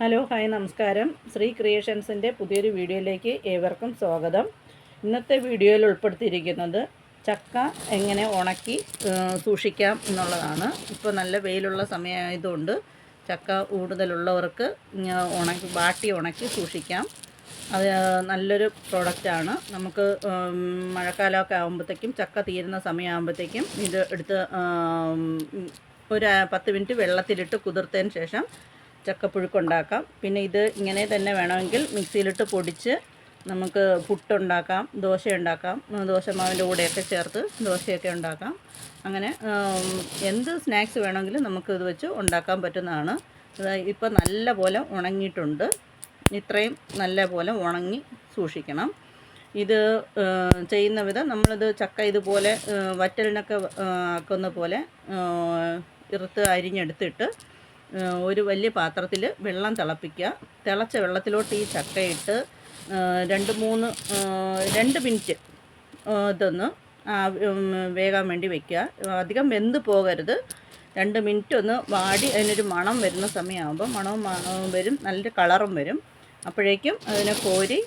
Hello hi നമസ്കാരം. ശ്രീ ക്രിയേഷൻസിൻ്റെ പുതിയൊരു വീഡിയോയിലേക്ക് ഏവർക്കും സ്വാഗതം. ഇന്നത്തെ വീഡിയോയിൽ ഉൾപ്പെടുത്തിയിരിക്കുന്നത് ചക്ക എങ്ങനെ ഉണക്കി സൂക്ഷിക്കാം എന്നുള്ളതാണ്. ഇപ്പോൾ നല്ല വെയിലുള്ള സമയമായതുകൊണ്ട് ചക്ക കൂടുതലുള്ളവർക്ക് ഉണക്കി സൂക്ഷിക്കാം. അത് നല്ലൊരു പ്രോഡക്റ്റാണ്. നമുക്ക് മഴക്കാലമൊക്കെ ആകുമ്പോഴത്തേക്കും ചക്ക തീരുന്ന സമയമാകുമ്പോഴത്തേക്കും ഇത് എടുത്ത് ഒരു 10 മിനിറ്റ് വെള്ളത്തിലിട്ട് കുതിർത്തതിന് ശേഷം ചക്കപ്പുഴുക്കുണ്ടാക്കാം. പിന്നെ ഇത് ഇങ്ങനെ തന്നെ വേണമെങ്കിൽ മിക്സിയിലിട്ട് പൊടിച്ച് നമുക്ക് പുട്ടുണ്ടാക്കാം, ദോശ ഉണ്ടാക്കാം, ദോശമാവിൻ്റെ കൂടെയൊക്കെ ചേർത്ത് ദോശയൊക്കെ ഉണ്ടാക്കാം. അങ്ങനെ എന്ത് സ്നാക്സ് വേണമെങ്കിലും നമുക്ക് ഇത് വെച്ച് ഉണ്ടാക്കാൻ പറ്റുന്നതാണ്. ഇപ്പോൾ നല്ല പോലെ ഉണങ്ങിയിട്ടുണ്ട്. ഇത്രയും നല്ല പോലെ ഉണങ്ങി സൂക്ഷിക്കണം. ഇത് ചെയ്യുന്ന വിധം നമ്മളിത് ചക്ക ഇതുപോലെ വറ്റലിനൊക്കെ ആക്കുന്ന പോലെ ഇറുത്ത് അരിഞ്ഞെടുത്തിട്ട് ഒരു വലിയ പാത്രത്തിൽ വെള്ളം തിളപ്പിക്കുക. തിളച്ച വെള്ളത്തിലോട്ട് ഈ ചക്കയിട്ട് 2 മിനിറ്റ് ഇതൊന്ന് വേകാൻ വേണ്ടി വയ്ക്കുക. അധികം വെന്ത് പോകരുത്. 2 മിനിറ്റ് ഒന്ന് വാടി അതിനൊരു മണം വരുന്ന സമയമാകുമ്പോൾ മണവും വരും, നല്ലൊരു കളറും വരും. അപ്പോഴേക്കും അതിനെ കോരി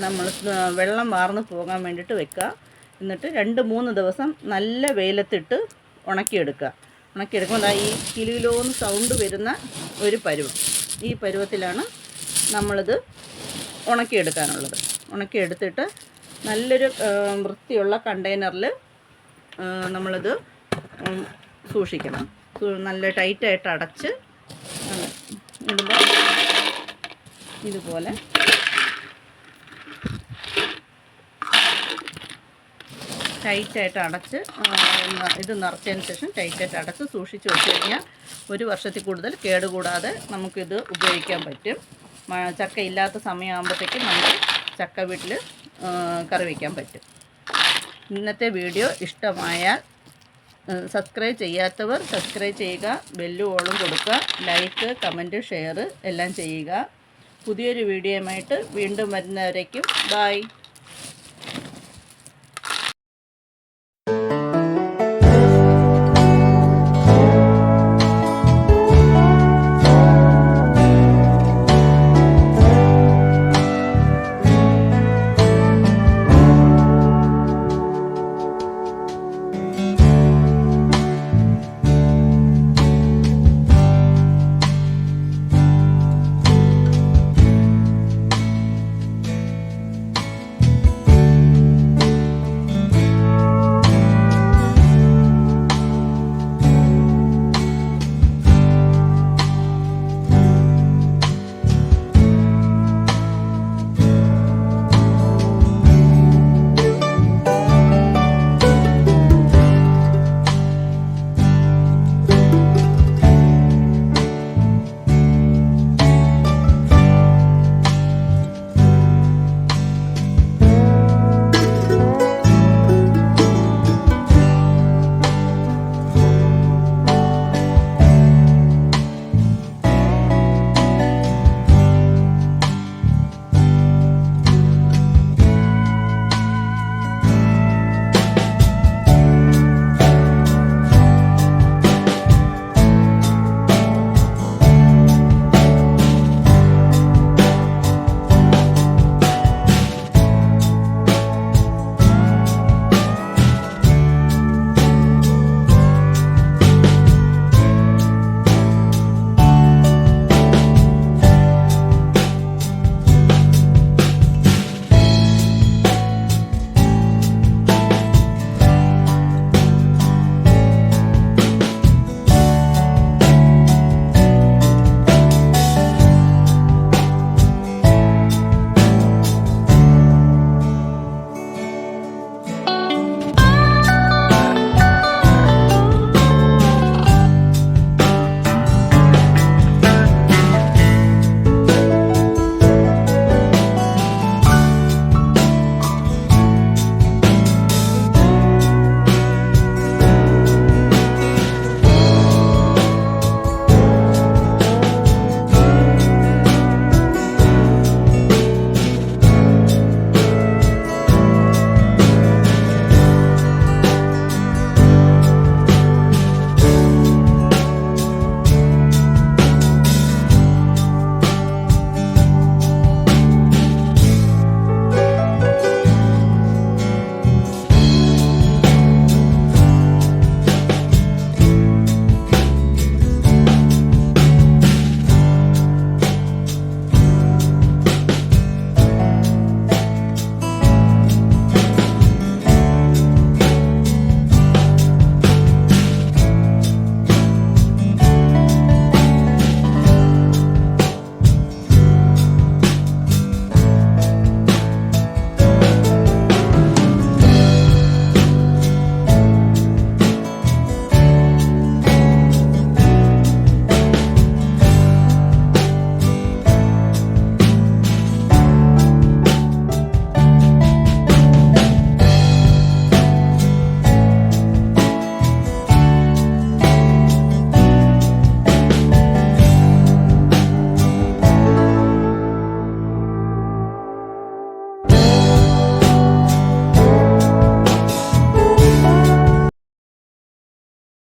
നമ്മൾ വെള്ളം വാർന്ന് പോകാൻ വേണ്ടിയിട്ട് വെക്കുക. എന്നിട്ട് 2-3 ദിവസം നല്ല വെയിലത്തിട്ട് ഉണക്കിയെടുക്കുക. ഉണക്കിയെടുക്കുമ്പോൾ ഈ കിലുകിലോന്ന് സൗണ്ട് വരുന്ന ഒരു പരുവം, ഈ പരുവത്തിലാണ് നമ്മളിത് ഉണക്കിയെടുക്കാനുള്ളത്. ഉണക്കിയെടുത്തിട്ട് നല്ലൊരു വൃത്തിയുള്ള കണ്ടെയ്നറിൽ നമ്മളിത് സൂക്ഷിക്കണം. നല്ല ടൈറ്റായിട്ട് അടച്ച് ഇതുപോലെ ടൈറ്റായിട്ട് അടച്ച് ഇത് നിറച്ചതിന് ശേഷം ടൈറ്റായിട്ട് അടച്ച് സൂക്ഷിച്ച് വെച്ച് കഴിഞ്ഞാൽ 1 വർഷത്തിൽ കൂടുതൽ കേടുകൂടാതെ നമുക്കിത് ഉപയോഗിക്കാൻ പറ്റും. ചക്ക ഇല്ലാത്ത സമയമാകുമ്പോഴത്തേക്കും നമുക്ക് ചക്ക വീട്ടിൽ കറി വയ്ക്കാൻ പറ്റും. ഇന്നത്തെ വീഡിയോ ഇഷ്ടമായാൽ സബ്സ്ക്രൈബ് ചെയ്യാത്തവർ സബ്സ്ക്രൈബ് ചെയ്യുക, ബെല്ലും ഓളും കൊടുക്കുക, ലൈക്ക്, കമൻറ്റ്, ഷെയർ എല്ലാം ചെയ്യുക. പുതിയൊരു വീഡിയോയുമായിട്ട് വീണ്ടും വരുന്നവരേക്കും ബൈ.